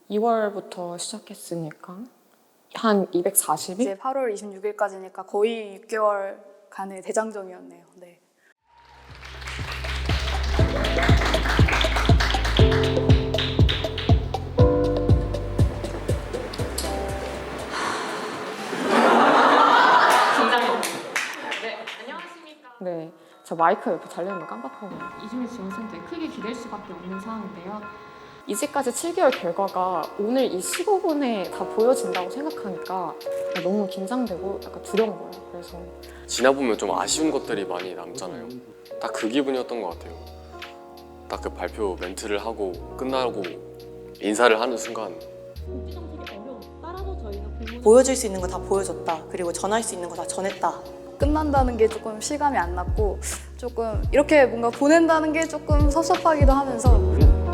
2월부터 시작했으니까 한 240일? 이제 8월 26일까지니까 거의 6개월간의 대장정이었네요. 네. 네, 저 마이크 옆에 달려있는 거 깜빡하고. 이주민 지원센터에 크게 기댈 수밖에 없는 상황인데요. 이제까지 7개월 결과가 오늘 이 15분에 다 보여진다고 생각하니까 너무 긴장되고 약간 두려운 거예요. 그래서 지나보면 좀 아쉬운 것들이 많이 남잖아요. 딱 그 기분이었던 것 같아요. 딱 그 발표 멘트를 하고 끝나고 인사를 하는 순간 보여줄 수 있는 거 다 보여줬다. 그리고 전할 수 있는 거 다 전했다. 끝난다는 게 조금 실감이 안 났고 조금 이렇게 뭔가 보낸다는 게 조금 섭섭하기도 하면서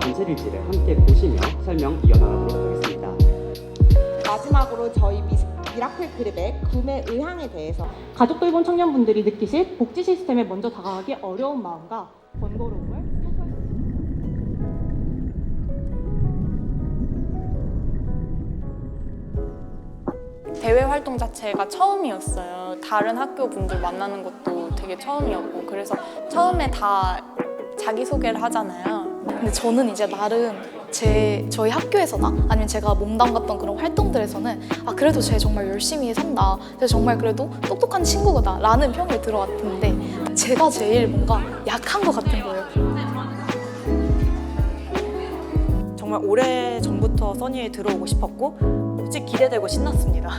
전체일지를 함께 보시며 설명 이어나가도록 하겠습니다. 마지막으로 저희 미라클 그룹의 구매 의향에 대해서 가족 돌봄 청년분들이 느끼실 복지 시스템에 먼저 다가가기 어려운 마음과 번거로움을 대외 활동 자체가 처음이었어요. 다른 학교 분들 만나는 것도 되게 처음이었고 그래서 처음에 다 자기소개를 하잖아요. 근데 저는 이제 나름 저희 학교에서나 아니면 제가 몸담갔던 그런 활동들에서는 그래도 쟤 정말 열심히 산다. 쟤 정말 그래도 똑똑한 친구다 라는 평을 들어왔는데 제가 제일 뭔가 약한 것 같은 거예요. 정말 오래 전부터 써니에 들어오고 싶었고 솔직히 기대되고 신났습니다.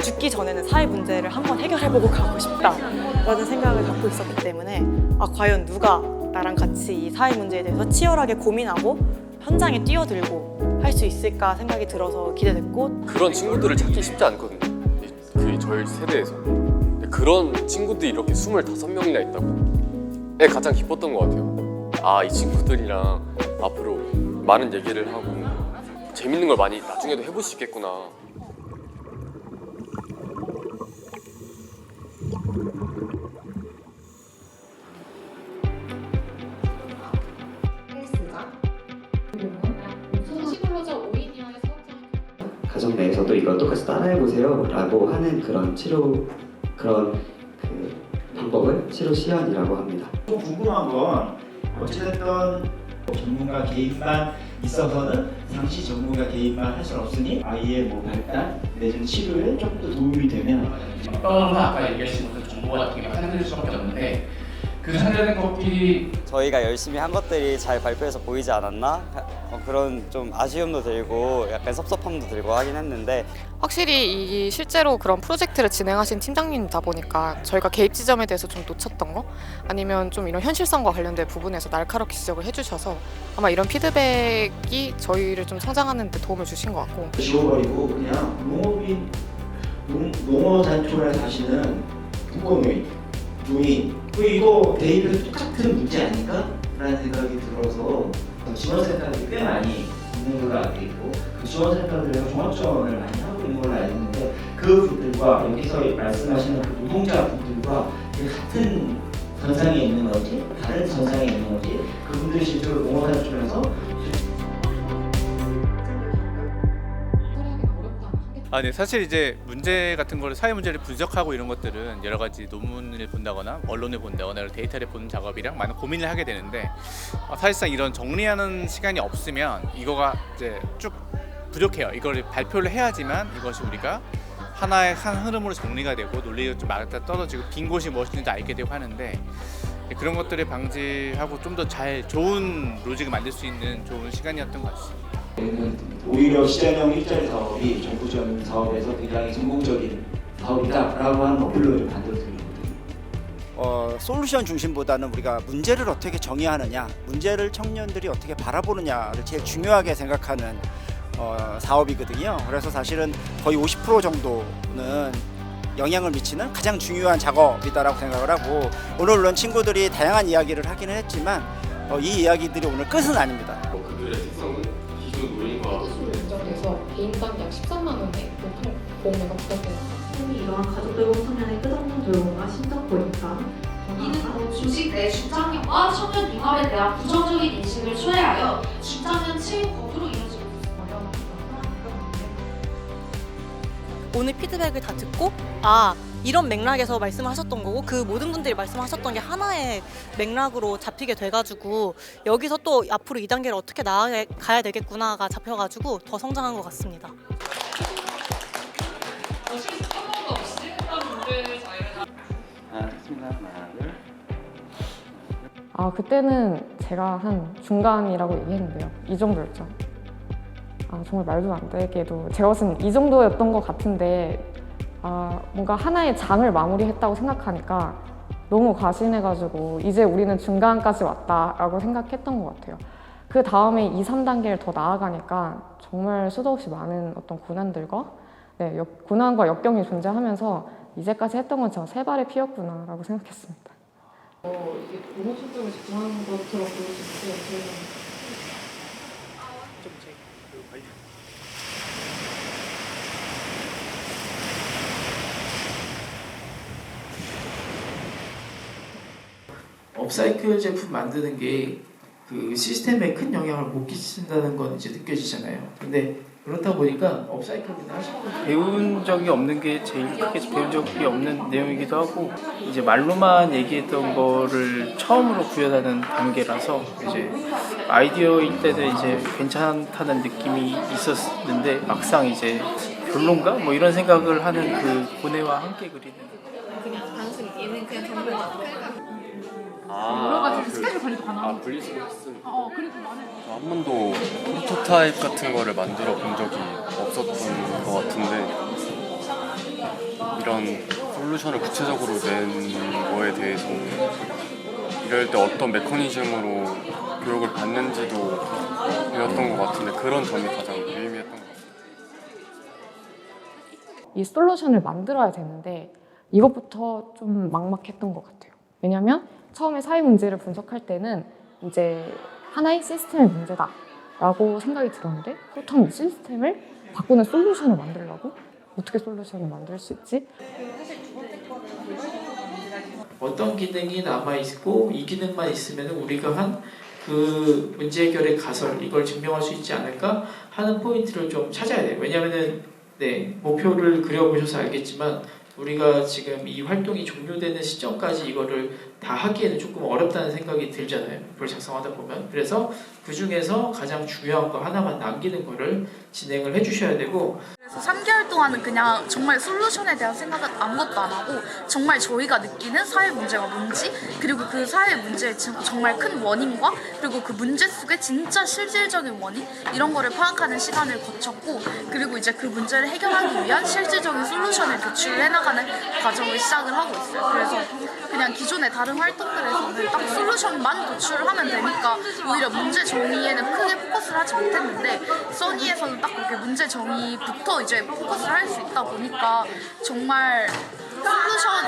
죽기 전에는 사회 문제를 한번 해결해보고 가고 싶다라는 생각을 갖고 있었기 때문에 과연 누가 나랑 같이 이 사회 문제에 대해서 치열하게 고민하고 현장에 뛰어들고 할 수 있을까 생각이 들어서 기대됐고 그런 친구들을 찾기 쉽지 않거든요. 그 저희 세대에서 그런 친구들이 이렇게 25명이나 있다고 가장 기뻤던 것 같아요. 이 친구들이랑 앞으로 많은 얘기를 하고 재밌는 걸 많이 나중에도 해볼 수 있겠구나. 가정 내에서도 이걸 똑같이 따라해보세요 라고 하는 그런 그런 방법을 치료 시연이라고 합니다. 좀 궁금한 건 어찌됐든 전문가 개입만 있어서는 상시 전문가 개입만 할 수는 없으니 아이의 발달 내지는 치료에 조금 더 도움이 되면 아까 얘기하신 그 정보 같은 게 산들일 수밖에 없는데 그 산들된 것끼리 저희가 열심히 한 것들이 잘 발표해서 보이지 않았나? 그런 좀 아쉬움도 들고 약간 섭섭함도 들고 하긴 했는데 확실히 실제로 그런 프로젝트를 진행하신 팀장님이다 보니까 저희가 개입 지점에 대해서 좀 놓쳤던 거 아니면 좀 이런 현실성과 관련된 부분에서 날카롭게 지적을 해주셔서 아마 이런 피드백이 저희를 좀 성장하는 데 도움을 주신 것 같고 지워버리고 그냥 농어 잔촌에 사시는 국공유인 이거 대입해도 똑같은 문제 아닌가? 라는 생각이 들어서 지원센터들이 꽤 많이 있는 걸로 알고 있고 그 지원센터들에서 종합지원을 많이 하고 있는 걸로 알고 있는데 그 분들과 여기서 말씀하시는 그 노동자 분들과 같은 전상에 있는 건지 다른 전상에 있는 건지 그분들이 실제로 농어단촌에서 네, 사실 이제 문제 같은 거를 사회 문제를 분석하고 이런 것들은 여러 가지 논문을 본다거나 언론을 본다거나 데이터를 보는 작업이랑 많은 고민을 하게 되는데 사실상 이런 정리하는 시간이 없으면 이거가 이제 쭉 부족해요. 이걸 발표를 해야지만 이것이 우리가 하나의 한 흐름으로 정리가 되고 논리가 좀 맞아 떨어지고 빈 곳이 무엇인지 알게 되고 하는데 그런 것들을 방지하고 좀 더 좋은 로직을 만들 수 있는 좋은 시간이었던 것 같습니다. 오히려 시장형 일자리 사업이 정부 지원 사업에서 굉장히 성공적인 사업이다라고 하는 어플로 좀 만들어드리거든요. 솔루션 중심보다는 우리가 문제를 어떻게 정의하느냐, 문제를 청년들이 어떻게 바라보느냐를 제일 중요하게 생각하는 사업이거든요. 그래서 사실은 거의 50% 정도는 영향을 미치는 가장 중요한 작업이다라고 생각을 하고 오늘 물론 친구들이 다양한 이야기를 하기는 했지만 이 이야기들이 오늘 끝은 아닙니다. 그들의 특성은 기존 노인과 수술 인정돼서 개인당 약 13만 원의 보험료가 부과돼요. 이러한 가족 돌봄 청년의 끝없는 돌봄과 심적 보니까 이는 조직 내 중장년과 청년 융합에 대한 부정적인 인식을 초래하여 중장년 채용 거부로 이어지고 있습니다. 오늘 피드백을 다 듣고 아 이런 맥락에서 말씀하셨던 거고 그 모든 분들이 말씀하셨던 게 하나의 맥락으로 잡히게 돼가지고 여기서 또 앞으로 2단계를 어떻게 나아가야 되겠구나가 잡혀가지고 더 성장한 것 같습니다. 그때는 제가 한 중간이라고 얘기했는데요. 이 정도였죠. 정말 말도 안 되게도 제가 봤을 때 이 정도였던 것 같은데 뭔가 하나의 장을 마무리했다고 생각하니까 너무 과신해가지고 이제 우리는 중간까지 왔다라고 생각했던 것 같아요. 그 다음에 2, 3단계를 더 나아가니까 정말 수도 없이 많은 어떤 고난들과 고난과 역경이 존재하면서 이제까지 했던 건 저 세 발의 피였구나라고 생각했습니다. 이게 너무 초점을 집중하는 것처럼 보일 수 있는데 업사이클 제품 만드는 게 그 시스템에 큰 영향을 못 끼친다는 건 이제 느껴지잖아요. 근데 그렇다 보니까 업사이클을 하시는 분 배운 적이 없는 게 제일 크게 배운 적이 없는 내용이기도 하고 이제 말로만 얘기했던 거를 처음으로 구현하는 단계라서 이제 아이디어일 때는 이제 괜찮다는 느낌이 있었는데 막상 이제 별론가? 뭐 이런 생각을 하는 그 고뇌와 함께 그리는 그냥 단순히 얘는 그냥 정보를 여러 가지 스케줄 관리도 가능하고 분리수거 했으니까 그리고 나는 저 한 번도 프로토타입 같은 거를 만들어 본 적이 없었던 것 같은데 이런 솔루션을 구체적으로 낸 거에 대해서 이럴 때 어떤 메커니즘으로 교육을 받는지도 배웠던 것 같은데 그런 점이 가장 유의미했던 것 같아요. 이 솔루션을 만들어야 되는데 이것부터 좀 막막했던 것 같아요. 왜냐면 처음에 사회 문제를 분석할 때는 이제 하나의 시스템의 문제다라고 생각이 들었는데 그렇다면 이 시스템을 바꾸는 솔루션을 만들려고? 어떻게 솔루션을 만들 수 있지? 어떤 기능이 남아있고 이 기능만 있으면 우리가 한 그 문제 해결의 가설 이걸 증명할 수 있지 않을까 하는 포인트를 좀 찾아야 돼요. 왜냐하면은 목표를 그려보셔서 알겠지만 우리가 지금 이 활동이 종료되는 시점까지 이거를 다 하기에는 조금 어렵다는 생각이 들잖아요. 이걸 작성하다 보면. 그래서 그 중에서 가장 중요한 거 하나만 남기는 거를 진행을 해주셔야 되고 그래서 3개월 동안은 그냥 정말 솔루션에 대한 생각은 아무것도 안 하고 정말 저희가 느끼는 사회 문제가 뭔지 그리고 그 사회 문제의 정말 큰 원인과 그리고 그 문제 속에 진짜 실질적인 원인 이런 거를 파악하는 시간을 거쳤고 그리고 이제 그 문제를 해결하기 위한 실질적인 솔루션을 도출해 나가는 과정을 시작을 하고 있어요. 그래서 그냥 기존의 다른 활동들에서는 딱 솔루션만 도출을 하면 되니까 오히려 문제 정의에는 크게 포커스를 하지 못했는데 써니에서는 딱 그렇게 문제 정의부터 이제 포커스를 할 수 있다 보니까 정말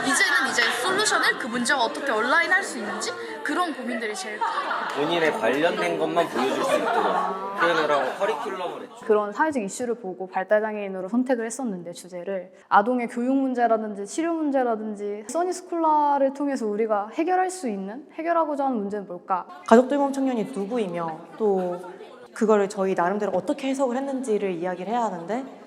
이제는 이제 솔루션을 그 문제와 어떻게 얼라인할 수 있는지 그런 고민들이 제일 커요. 본인에 관련된 것만 보여줄 수 있도록 표현을 하고 커리큘럼을 했죠. 그런 사회적 이슈를 보고 발달장애인으로 선택을 했었는데 주제를 아동의 교육 문제라든지 치료 문제라든지 써니스쿨라를 통해서 우리가 해결할 수 있는 해결하고자 하는 문제는 뭘까? 가족돌봄 청년이 누구이며 또 그거를 저희 나름대로 어떻게 해석을 했는지를 이야기를 해야 하는데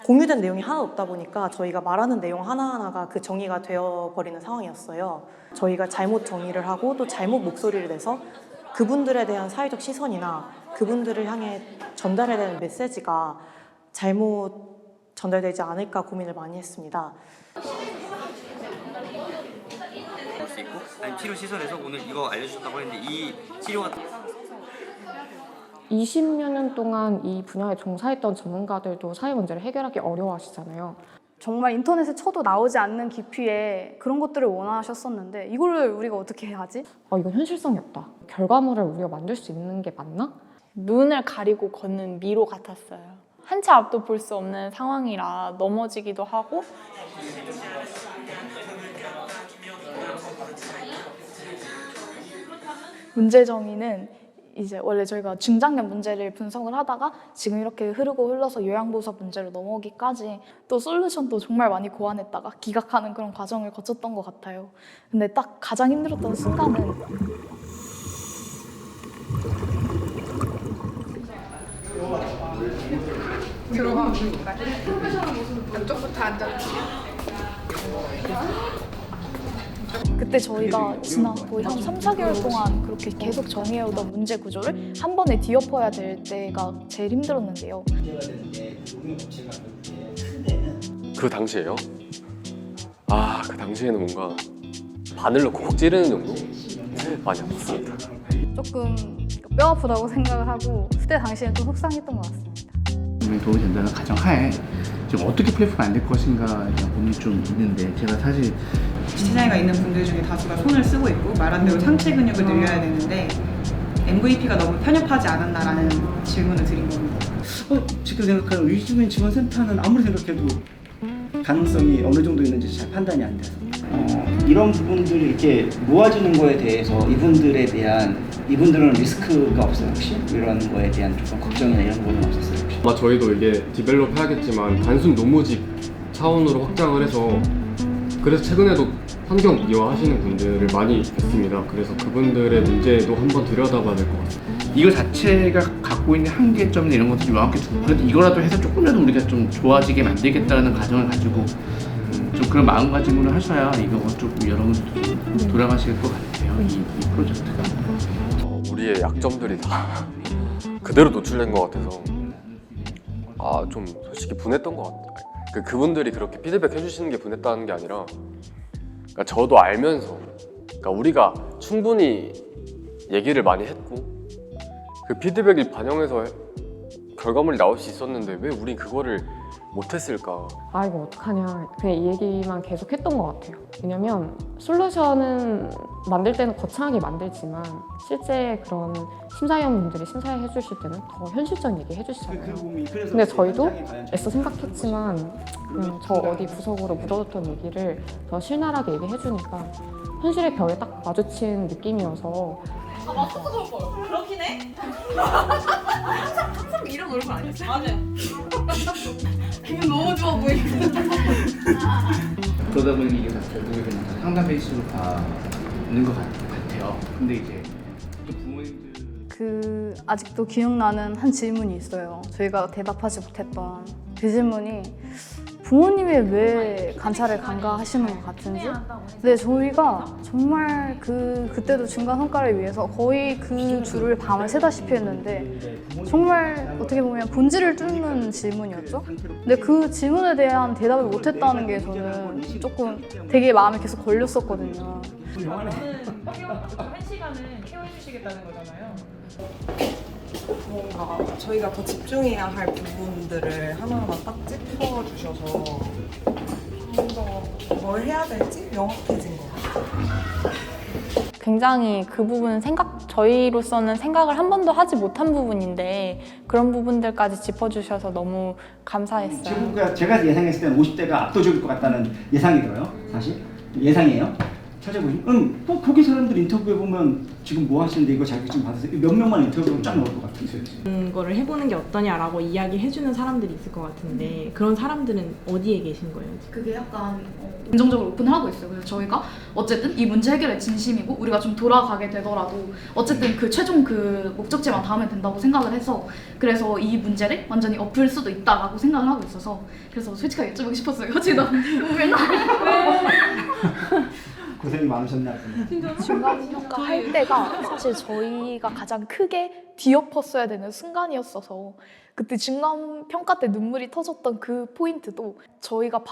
공유된 내용이 하나도 없다 보니까 저희가 말하는 내용 하나하나가 그 정의가 되어버리는 상황이었어요. 저희가 잘못 정의를 하고 또 잘못 목소리를 내서 그분들에 대한 사회적 시선이나 그분들을 향해 전달해야 되는 메시지가 잘못 전달되지 않을까 고민을 많이 했습니다. 할 수 있고 아니 치료 시설에서 오늘 이거 알려주셨다고 했는데 이 치료가 20여 년 동안 이 분야에 종사했던 전문가들도 사회 문제를 해결하기 어려워하시잖아요. 정말 인터넷에 쳐도 나오지 않는 깊이에 그런 것들을 원하셨었는데 이걸 우리가 어떻게 해야 하지? 이건 현실성이 없다. 결과물을 우리가 만들 수 있는 게 맞나? 눈을 가리고 걷는 미로 같았어요. 한 치 앞도 볼 수 없는 상황이라 넘어지기도 하고 문제 정의는 이제 원래 저희가 중장년 문제를 분석을 하다가 지금 이렇게 흐르고 흘러서 요양보호사 문제로 넘어오기까지 또 솔루션도 정말 많이 고안했다가 기각하는 그런 과정을 거쳤던 것 같아요. 근데 딱 가장 힘들었던 순간은 들어가면 될까요? 프로페셔널 모습은 이쪽부터 앉아주세요. 그때 저희가 지난 거의 한 3, 4개월 동안 그렇게 계속 정해오던 문제 구조를 한 번에 뒤엎어야 될 때가 제일 힘들었는데요. 그 당시에요? 아, 그 당시에는 뭔가 바늘로 콕 찌르는 정도? 많이 아팠습니다. 조금 뼈 아프다고 생각을 하고 그때 당시에는 좀 속상했던 것 같습니다. 도움이 된다는 가정하에 지금 어떻게 플랫폼이 안 될 것인가에 대한 고민이 좀 있는데 제가 사실 지체장애가 있는 분들 중에 다수가 손을 쓰고 있고 말한 대로 상체 근육을 늘려야 되는데 MVP가 너무 편협하지 않았나라는 질문을 드린 겁니다. 지금 생각하는 의료진 지원센터는 아무리 생각해도 가능성이 어느 정도 있는지 잘 판단이 안 돼서 이런 부분들이 이렇게 모아지는 거에 대해서 이분들은 리스크가 없어요 혹시? 이런 거에 대한 조금 걱정이나 이런 거는 없었어요 혹시? 아마 저희도 이게 디벨롭 해야겠지만 단순 노무직 차원으로 확장을 해서 그래서 최근에도 환경 미화하시는 분들을 많이 뵀습니다. 그래서 그분들의 문제도 한번 들여다봐야 될 것 같아요. 이거 자체가 갖고 있는 한계점이나 이런 것들이 명확히 그래도 이거라도 해서 조금이라도 우리가 좀 좋아지게 만들겠다는 가정을 가지고 좀 그런 마음가짐으로 하셔야 이거 좀 여러분들도 좀 돌아가실 것 같아요. 이 프로젝트가. 우리의 약점들이 다 그대로 노출된 것 같아서 좀 솔직히 분했던 것 같아요. 그분들이 그렇게 피드백 해주시는 게 분했다는 게 아니라 그러니까 저도 알면서 그러니까 우리가 충분히 얘기를 많이 했고 그 피드백을 반영해서 결과물이 나올 수 있었는데 왜 우린 그거를 못했을까? 아 이거 어떡하냐 그냥 이 얘기만 계속 했던 것 같아요. 왜냐면 솔루션은 만들 때는 거창하게 만들지만 실제 그런 심사위원분들이 심사해 주실 때는 더 현실적인 얘기 해주시잖아요. 근데 저희도 애써 생각했지만 그냥 저 어디 구석으로 묻어뒀던 얘기를 더 실나하게 얘기해 주니까 현실의 벽에 딱 마주친 느낌이어서 맞췄어 그럴 걸. 그렇긴 해. 항상 이런 얼굴 아니었어? 맞아요. 기분 너무 좋아 보이거든. 그러다 보니 이게 결국에 그냥 상담 베이스로 가는 것 같아요. 근데 이제 또 부모님들 아직도 기억나는 한 질문이 있어요. 저희가 대답하지 못했던 그 질문이 부모님이 왜 관찰을 간과하시는 것 같은지. 근데 저희가 정말 그때도 중간 성과를 위해서 거의 그 줄을 밤을 새다시피 했는데 정말 어떻게 보면 본질을 뚫는 질문이었죠. 근데 그 질문에 대한 대답을 못했다는 게 저는 조금 되게 마음에 계속 걸렸었거든요. 저는 한 시간은 케어해주시겠다는 거잖아요. 뭔가 저희가 더 집중해야 할 부분들을 하나하나 딱 짚어주셔서 좀 더 뭘 해야 될지 명확해진 것 같아요. 굉장히 그 부분은 저희로서는 생각을 한 번도 하지 못한 부분인데 그런 부분들까지 짚어주셔서 너무 감사했어요. 지금 제가 예상했을 때는 50대가 압도적일 것 같다는 예상이 들어요. 사실 예상이에요. 찾아보시면 거기 사람들 인터뷰해보면 지금 뭐 하시는데 이거 자격증 받으세요? 몇 명만 인터뷰하면 쫙 나올 것 같은데 거를 해보는 게 어떠냐라고 이야기해주는 사람들이 있을 것 같은데 그런 사람들은 어디에 계신 거예요? 그게 약간 긍정적으로 오픈을 하고 있어요. 그래서 저희가 어쨌든 이 문제 해결에 진심이고 우리가 좀 돌아가게 되더라도 어쨌든 그 최종 그 목적지만 닿으면 된다고 생각을 해서 그래서 이 문제를 완전히 엎을 수도 있다라고 생각을 하고 있어서 그래서 솔직하게 여쭤보고 싶었어요. 지금 고생이 많으셨나 보네. 중간 평가 할 때가 사실 저희가 가장 크게 뒤엎었어야 되는 순간이었어서 그때 중간 평가 때 눈물이 터졌던 그 포인트도 저희가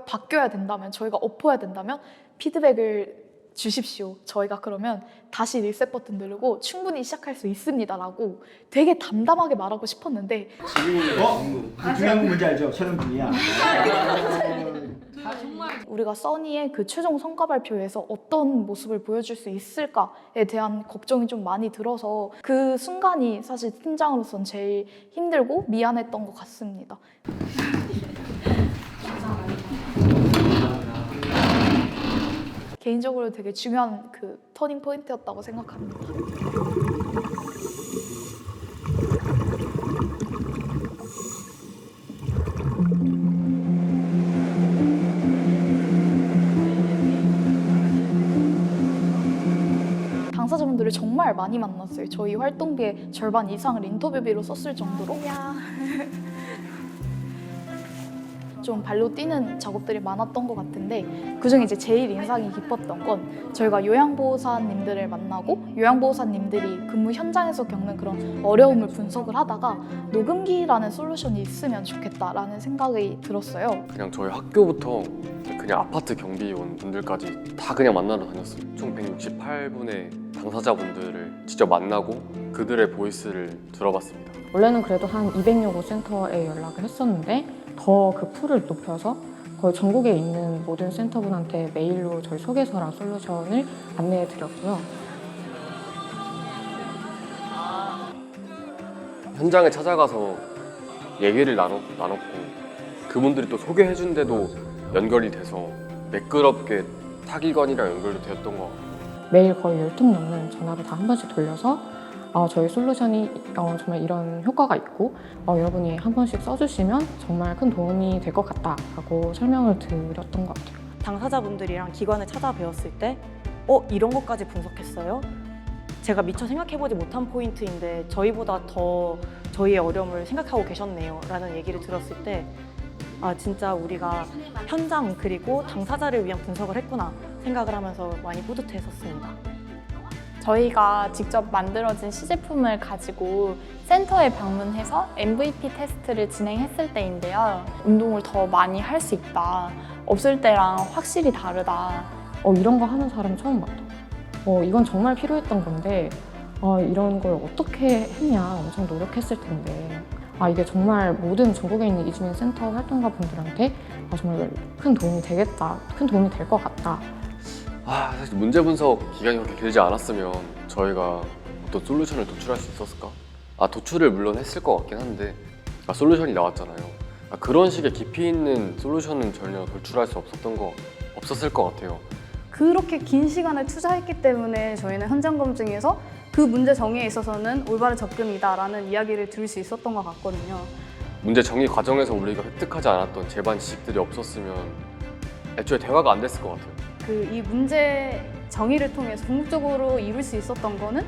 바뀌어야 된다면 저희가 엎어야 된다면 피드백을 주십시오. 저희가 그러면 다시 리셋 버튼 누르고 충분히 시작할 수 있습니다라고 되게 담담하게 말하고 싶었는데 그 중요한 문제 알죠? 촬영 중이야. 우리가 써니의 그 최종 성과 발표에서 어떤 모습을 보여줄 수 있을까에 대한 걱정이 좀 많이 들어서 그 순간이 사실 팀장으로서는 제일 힘들고 미안했던 것 같습니다. 개인적으로 되게 중요한 그 터닝 포인트였다고 생각합니다. 당사자분들을 정말 많이 만났어요. 저희 활동비의 절반 이상을 인터뷰비로 썼을 정도로. 좀 발로 뛰는 작업들이 많았던 것 같은데 그중에 이제 제일 인상이 깊었던 건 저희가 요양보호사님들을 만나고 요양보호사님들이 근무 현장에서 겪는 그런 어려움을 분석을 하다가 녹음기라는 솔루션이 있으면 좋겠다라는 생각이 들었어요. 그냥 저희 학교부터 그냥 아파트 경비원 분들까지 다 그냥 만나러 다녔어요. 총 168분의 당사자분들을 직접 만나고 그들의 보이스를 들어봤습니다. 원래는 그래도 한 200여 곳 센터에 연락을 했었는데 더 그 풀을 높여서 거의 전국에 있는 모든 센터분한테 메일로 저희 소개서랑 솔루션을 안내해 드렸고요. 현장에 찾아가서 얘기를 나눴고 그분들이 또 소개해준 데도 연결이 돼서 매끄럽게 타기관이랑 연결도 되었던 것 같아요. 매일 거의 10통 넘는 전화를 다 한 번씩 돌려서 저희 솔루션이 정말 이런 효과가 있고 여러분이 한 번씩 써주시면 정말 큰 도움이 될 것 같다라고 설명을 드렸던 것 같아요. 당사자분들이랑 기관을 찾아뵈었을 때 이런 것까지 분석했어요? 제가 미처 생각해보지 못한 포인트인데 저희보다 더 저희의 어려움을 생각하고 계셨네요 라는 얘기를 들었을 때 진짜 우리가 현장 그리고 당사자를 위한 분석을 했구나 생각을 하면서 많이 뿌듯했었습니다. 저희가 직접 만들어진 시제품을 가지고 센터에 방문해서 MVP 테스트를 진행했을 때인데요. 운동을 더 많이 할 수 있다. 없을 때랑 확실히 다르다. 이런 거 하는 사람 처음 봤다. 이건 정말 필요했던 건데 이런 걸 어떻게 했냐 엄청 노력했을 텐데 이게 정말 모든 전국에 있는 이주민 센터 활동가 분들한테 정말 큰 도움이 되겠다. 큰 도움이 될 것 같다. 사실 문제 분석 기간이 그렇게 길지 않았으면 저희가 어떤 솔루션을 도출할 수 있었을까? 도출을 물론 했을 것 같긴 한데 솔루션이 나왔잖아요. 그런 식의 깊이 있는 솔루션은 전혀 도출할 수 없었을 것 같아요. 그렇게 긴 시간을 투자했기 때문에 저희는 현장 검증에서 그 문제 정의에 있어서는 올바른 접근이다라는 이야기를 들을 수 있었던 것 같거든요. 문제 정의 과정에서 우리가 획득하지 않았던 제반 지식들이 없었으면 애초에 대화가 안 됐을 것 같아요. 이 문제 정의를 통해서 궁극적으로 이룰 수 있었던 거는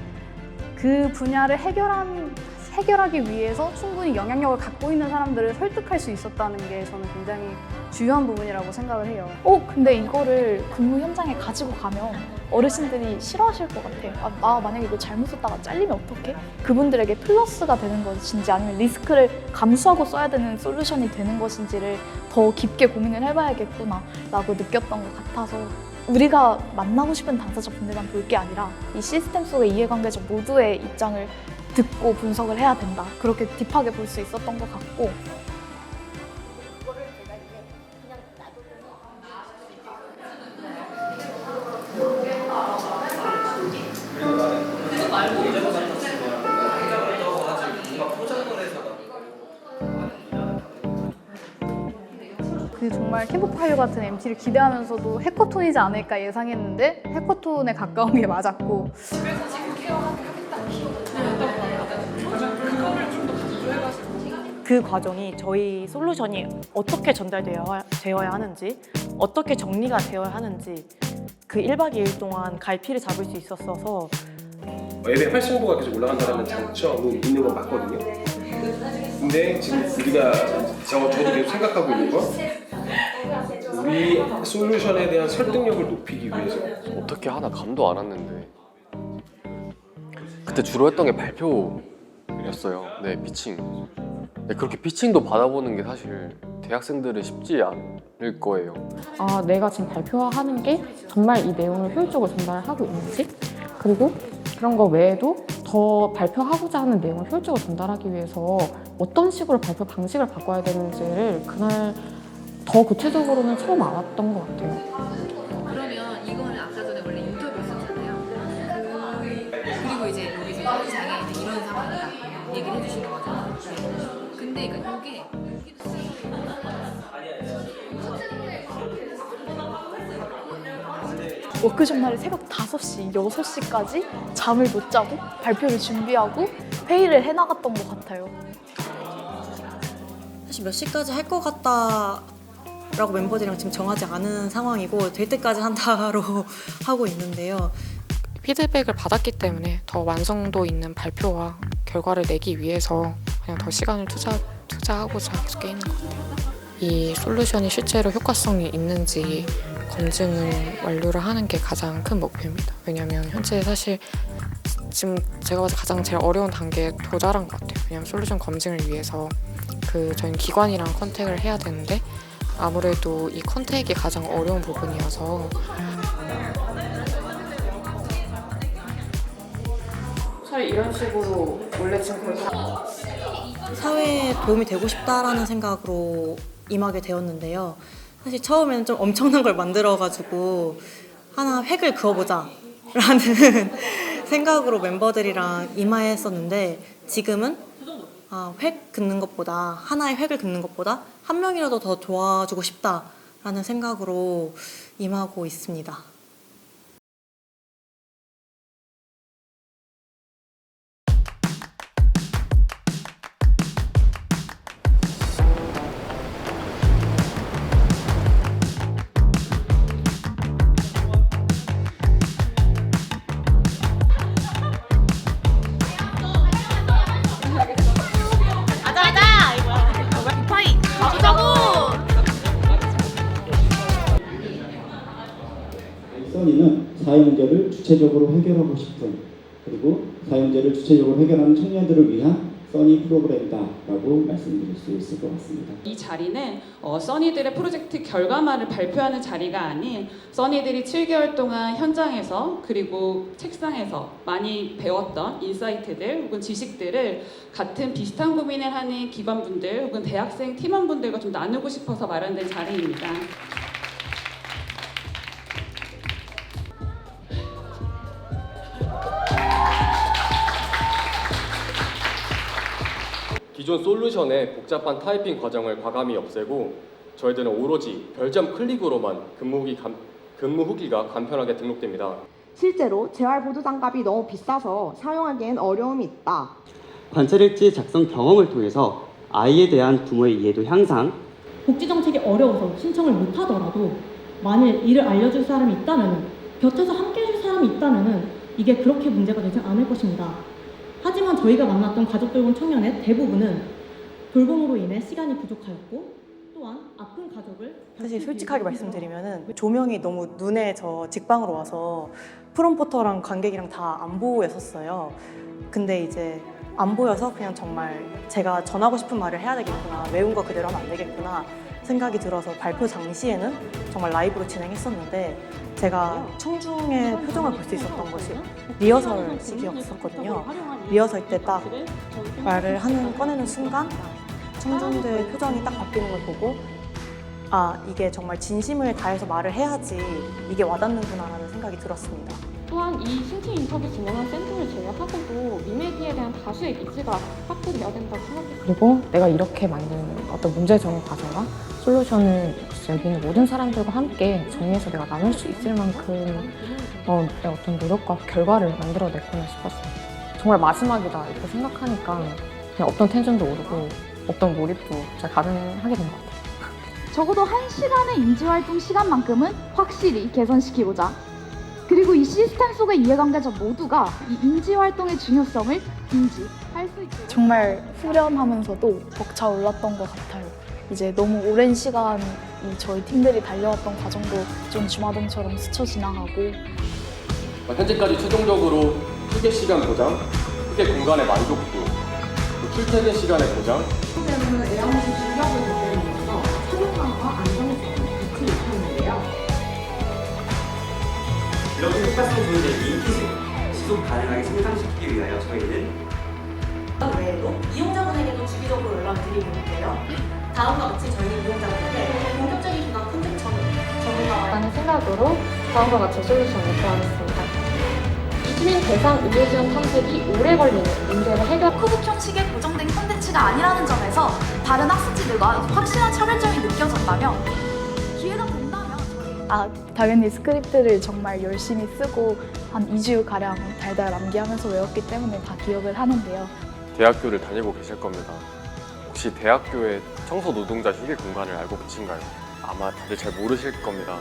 그 분야를 해결하기 위해서 충분히 영향력을 갖고 있는 사람들을 설득할 수 있었다는 게 저는 굉장히 중요한 부분이라고 생각을 해요. 근데 이거를 근무 현장에 가지고 가면 어르신들이 싫어하실 것 같아요. 나 만약에 이거 잘못 썼다가 잘리면 어떡해? 그분들에게 플러스가 되는 것인지 아니면 리스크를 감수하고 써야 되는 솔루션이 되는 것인지를 더 깊게 고민을 해봐야겠구나 라고 느꼈던 것 같아서 우리가 만나고 싶은 당사자분들만 볼 게 아니라 이 시스템 속의 이해관계자 모두의 입장을 듣고 분석을 해야 된다. 그렇게 딥하게 볼 수 있었던 것 같고 정말 캠프파이어 같은 MT를 기대하면서도 해커톤이지 않을까 예상했는데 해커톤에 가까운 게 맞았고 그 과정이 저희 솔루션이 어떻게 전달되어야 하는지 어떻게 정리가 되어야 하는지 그 1박 2일 동안 갈피를 잡을 수 있었어서 앱의 활성도가 계속 올라간다는 장점이 있는 건 맞거든요. 근데 지금 우리가 저도 계속 생각하고 있는 건 우리 솔루션에 대한 설득력을 높이기 위해서 어떻게 하나 감도 안 왔는데 그때 주로 했던 게 발표였어요. 피칭. 그렇게 피칭도 받아보는 게 사실 대학생들은 쉽지 않을 거예요. 내가 지금 발표하는 게 정말 이 내용을 효율적으로 전달하고 있는지 그리고 그런 거 외에도 더 발표하고자 하는 내용을 효율적으로 전달하기 위해서 어떤 식으로 발표 방식을 바꿔야 되는지를 그날 더 구체적으로는 처음 알았던 것 같아요. 그러면 이거는 아까 전에 원래 인터뷰 있었잖아요. 그리고 이제 여기서 장애인은 이런 상황이다 얘기를 해주시는 거죠. 근데 그러니까 이게 워크숍 날에 새벽 5시, 6시까지 잠을 못 자고 발표를 준비하고 회의를 해나갔던 것 같아요. 사실 몇 시까지 할 것 같다라고 멤버들이랑 지금 정하지 않은 상황이고 될 때까지 한다로 하고 있는데요. 피드백을 받았기 때문에 더 완성도 있는 발표와 결과를 내기 위해서 그냥 더 시간을 투자하고자 계속 깨있는 것 같아요. 이 솔루션이 실제로 효과성이 있는지 검증을 완료를 하는 게 가장 큰 목표입니다. 왜냐하면 현재 사실 지금 제가 봐서 가장 제일 어려운 단계에 도달한 것 같아요. 왜냐하면 솔루션 검증을 위해서 저희는 기관이랑 컨택을 해야 되는데 아무래도 이 컨택이 가장 어려운 부분이어서 차라리 이런 식으로 원래 지금 사회에 도움이 되고 싶다라는 생각으로 임하게 되었는데요. 사실 처음에는 좀 엄청난 걸 만들어가지고 하나 획을 그어보자 라는 생각으로 멤버들이랑 임하였었는데 지금은 획 긋는 것보다 하나의 획을 긋는 것보다 한 명이라도 더 도와주고 싶다라는 생각으로 임하고 있습니다. 써니는 사회 문제를 주체적으로 해결하고 싶은 그리고 사회 문제를 주체적으로 해결하는 청년들을 위한 써니 프로그램이다라고 말씀드릴 수 있을 것 같습니다. 이 자리는 써니들의 프로젝트 결과만을 발표하는 자리가 아닌 써니들이 7개월 동안 현장에서 그리고 책상에서 많이 배웠던 인사이트들 혹은 지식들을 같은 비슷한 고민을 하는 기관분들 혹은 대학생 팀원분들과 좀 나누고 싶어서 마련된 자리입니다. 기존 솔루션의 복잡한 타이핑 과정을 과감히 없애고 저희들은 오로지 별점 클릭으로만 근무 후기가 간편하게 등록됩니다. 실제로 재활보조 장갑이 너무 비싸서 사용하기엔 어려움이 있다. 관찰일지 작성 경험을 통해서 아이에 대한 부모의 이해도 향상, 복지 정책이 어려워서 신청을 못 하더라도 만일 이를 알려줄 사람이 있다면 곁에서 함께 해줄 사람이 있다면 이게 그렇게 문제가 되지 않을 것입니다. 하지만 저희가 만났던 가족 돌봄 청년의 대부분은 돌봄으로 인해 시간이 부족하였고 또한 아픈 가족을 사실 솔직하게 말씀드리면은 조명이 너무 눈에 직방으로 와서 프롬포터랑 관객이랑 다 안 보였었어요. 근데 이제 안 보여서 그냥 정말 제가 전하고 싶은 말을 해야 되겠구나, 외운 거 그대로 하면 안 되겠구나 생각이 들어서 발표 당시에는 정말 라이브로 진행했었는데 제가 청중의 표정을 볼 수 있었던 것이 리허설 시기였었거든요. 리허설 때 딱 말을 꺼내는 순간 청중들의 표정이 딱 바뀌는 걸 보고 이게 정말 진심을 다해서 말을 해야지 이게 와닿는구나라는 생각이 들었습니다. 또한 이 신체 인터뷰 진행한 센터를 제외하고도 미메디에 대한 다수의 니즈가 확보돼야 된다고 생각했어요. 그리고 내가 이렇게 만든 어떤 문제 정의 과정과 솔루션을 여기 있는 모든 사람들과 함께 정리해서 내가 나눌 수 있을 만큼 내 어떤 노력과 결과를 만들어냈구나 싶었어요. 정말 마지막이다 이렇게 생각하니까 그냥 없던 텐션도 오르고 없던 몰입도 잘 가능하게 된 것 같아요. 적어도 1시간의 인지활동 시간만큼은 확실히 개선시키고자, 그리고 이 시스템 속의 이해관계자 모두가 이 인지활동의 중요성을 인지할 수 있도록 정말 후련하면서도 벅차올랐던 것 같아요. 이제 너무 오랜 시간 저희 팀들이 달려왔던 과정도 좀 주마등처럼 스쳐 지나가고 현재까지 최종적으로 휴게 시간 보장, 휴게 공간의 만족도, 출퇴근 시간의 보장, 현재는 에어컨 중력을 대표하면서 사용감과 안정성을 같이 높였는데요. 이렇게 효과성 좋은 인기수 지속 가능하게 성장시키기 위하여 저희는 외에도 이용자분에게도 주기적으로 연락을 드리고 있는데요. 다음과 같이 저희는 이용자분에게 본격적인 기관 컨택 전문가와의 생각으로 다음과 같이 솔루션을 제안했습니다. 이주민 대상 의료지원 탐색이 오래 걸리는 문제를 해결. 코북 형식의 고정된 콘텐츠가 아니라는 점에서 다른 학습지들과 확실한 차별점이 느껴졌다면 기회가 된다면 당연히 스크립트를 정말 열심히 쓰고 한 2주가량 달달 암기하면서 외웠기 때문에 다 기억을 하는데요. 대학교를 다니고 계실 겁니다. 혹시 대학교의 청소 노동자 휴게 공간을 알고 계신가요? 아마 다들 잘 모르실 겁니다.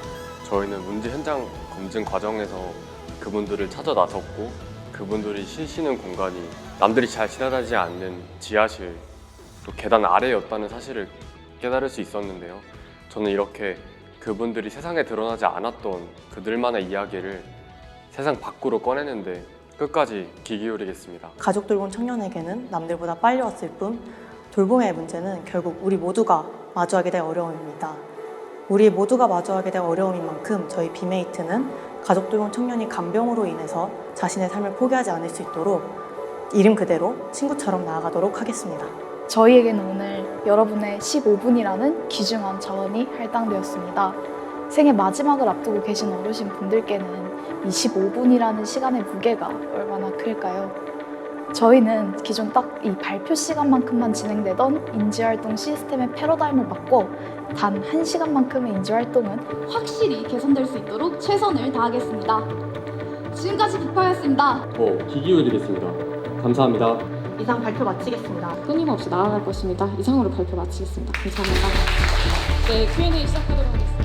저희는 문제 현장 검증 과정에서 그분들을 찾아 나섰고 그분들이 쉬시는 공간이 남들이 잘 지나다니지 않는 지하실, 또 계단 아래였다는 사실을 깨달을 수 있었는데요. 저는 이렇게 그분들이 세상에 드러나지 않았던 그들만의 이야기를 세상 밖으로 꺼내는데 끝까지 귀 기울이겠습니다. 가족 돌봄 청년에게는 남들보다 빨리 왔을 뿐 돌봄의 문제는 결국 우리 모두가 마주하게 될 어려움입니다. 우리 모두가 마주하게 될 어려움인 만큼 저희 비메이트는 가족 돌봄 청년이 간병으로 인해서 자신의 삶을 포기하지 않을 수 있도록 이름 그대로 친구처럼 나아가도록 하겠습니다. 저희에게는 오늘 여러분의 15분이라는 귀중한 자원이 할당되었습니다. 생애 마지막을 앞두고 계신 어르신 분들께는 이 15분이라는 시간의 무게가 얼마나 클까요? 저희는 기존 딱 이 발표 시간만큼만 진행되던 인지활동 시스템의 패러다임을 바꿔 단 1시간만큼의 인지활동은 확실히 개선될 수 있도록 최선을 다하겠습니다. 지금까지 빅파였습니다. 귀 기울이겠습니다. 감사합니다. 이상 발표 마치겠습니다. 끊임없이 나아갈 것입니다. 이상으로 발표 마치겠습니다. 감사합니다. 네, Q&A 시작하도록 하겠습니다.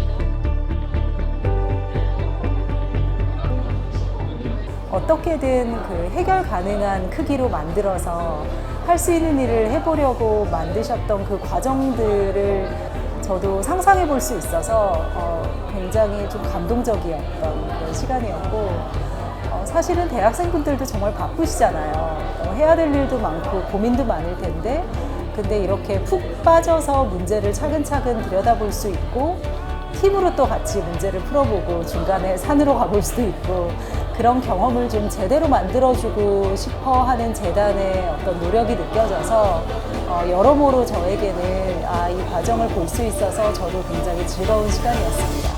어떻게든 그 해결 가능한 크기로 만들어서 할 수 있는 일을 해보려고 만드셨던 그 과정들을 저도 상상해 볼 수 있어서 굉장히 좀 감동적이었던 그런 시간이었고 사실은 대학생분들도 정말 바쁘시잖아요. 해야 될 일도 많고 고민도 많을 텐데 근데 이렇게 푹 빠져서 문제를 차근차근 들여다볼 수 있고 팀으로 또 같이 문제를 풀어보고 중간에 산으로 가볼 수도 있고 그런 경험을 좀 제대로 만들어주고 싶어 하는 재단의 어떤 노력이 느껴져서 여러모로 저에게는 이 과정을 볼 수 있어서 저도 굉장히 즐거운 시간이었습니다.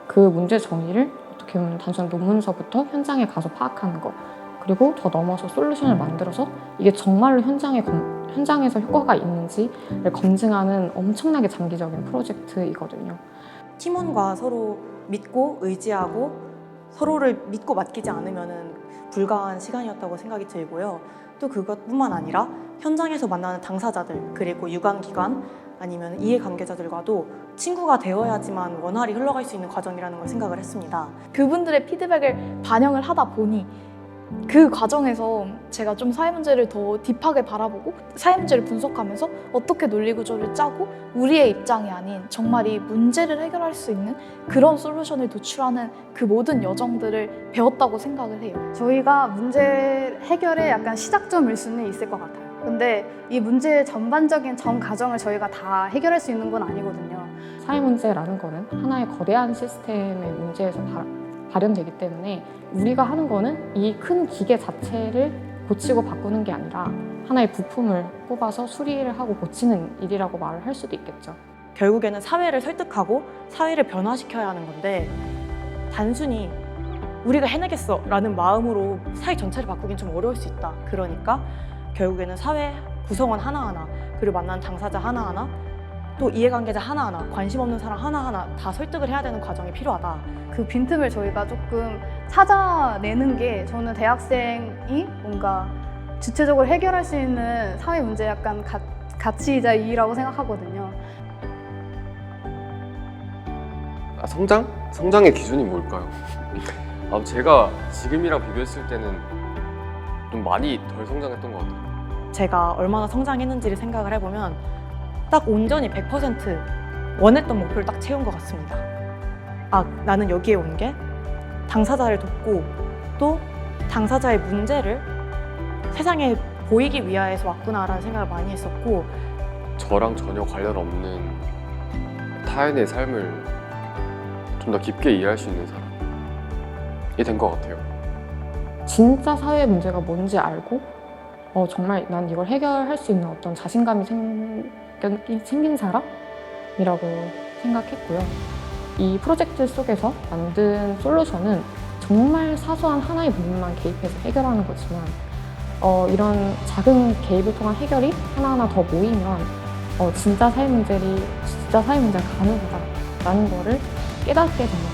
그 문제 정의를 어떻게 보면 단순한 논문서부터 현장에 가서 파악하는 것, 그리고 더 넘어서 솔루션을 만들어서 이게 정말로 현장에서 효과가 있는지를 검증하는 엄청나게 장기적인 프로젝트이거든요. 팀원과 서로 믿고 의지하고 서로를 믿고 맡기지 않으면 불가한 시간이었다고 생각이 들고요. 또 그것뿐만 아니라 현장에서 만나는 당사자들 그리고 유관기관 아니면 이해관계자들과도 친구가 되어야지만 원활히 흘러갈 수 있는 과정이라는 걸 생각을 했습니다. 그분들의 피드백을 반영을 하다 보니 그 과정에서 제가 좀 사회 문제를 더 딥하게 바라보고 사회 문제를 분석하면서 어떻게 논리 구조를 짜고 우리의 입장이 아닌 정말 이 문제를 해결할 수 있는 그런 솔루션을 도출하는 그 모든 여정들을 배웠다고 생각을 해요. 저희가 문제 해결의 약간 시작점일 수는 있을 것 같아요. 근데 이 문제의 전반적인 전 과정을 저희가 다 해결할 수 있는 건 아니거든요. 사회 문제라는 거는 하나의 거대한 시스템의 문제에서 발현되기 때문에 우리가 하는 거는 이 큰 기계 자체를 고치고 바꾸는 게 아니라 하나의 부품을 뽑아서 수리를 하고 고치는 일이라고 말을 할 수도 있겠죠. 결국에는 사회를 설득하고 사회를 변화시켜야 하는 건데 단순히 우리가 해내겠어 라는 마음으로 사회 전체를 바꾸긴 좀 어려울 수 있다. 그러니까 결국에는 사회 구성원 하나하나 그리고 만난 당사자 하나하나 또 이해관계자 하나하나 관심 없는 사람 하나하나 다 설득을 해야 되는 과정이 필요하다. 그 빈틈을 저희가 조금 찾아내는 게 저는 대학생이 뭔가 주체적으로 해결할 수 있는 사회 문제 약간 가치이자 이유라고 생각하거든요. 성장의 기준이 뭘까요? 제가 지금이랑 비교했을 때는 좀 많이 덜 성장했던 것 같아요. 제가 얼마나 성장했는지를 생각을 해보면 딱 온전히 100% 원했던 목표를 딱 채운 것 같습니다. 나는 여기에 온 게 당사자를 돕고 또 당사자의 문제를 세상에 보이기 위하여서 왔구나라는 생각을 많이 했었고 저랑 전혀 관련 없는 타인의 삶을 좀 더 깊게 이해할 수 있는 사람이 된 것 같아요. 진짜 사회 문제가 뭔지 알고 정말 난 이걸 해결할 수 있는 어떤 자신감이 생긴 사람이라고 생각했고요. 이 프로젝트 속에서 만든 솔루션은 정말 사소한 하나의 부분만 개입해서 해결하는 거지만 이런 작은 개입을 통한 해결이 하나하나 더 모이면 진짜 사회 문제가 가능하다라는 거를 깨닫게 됩니다.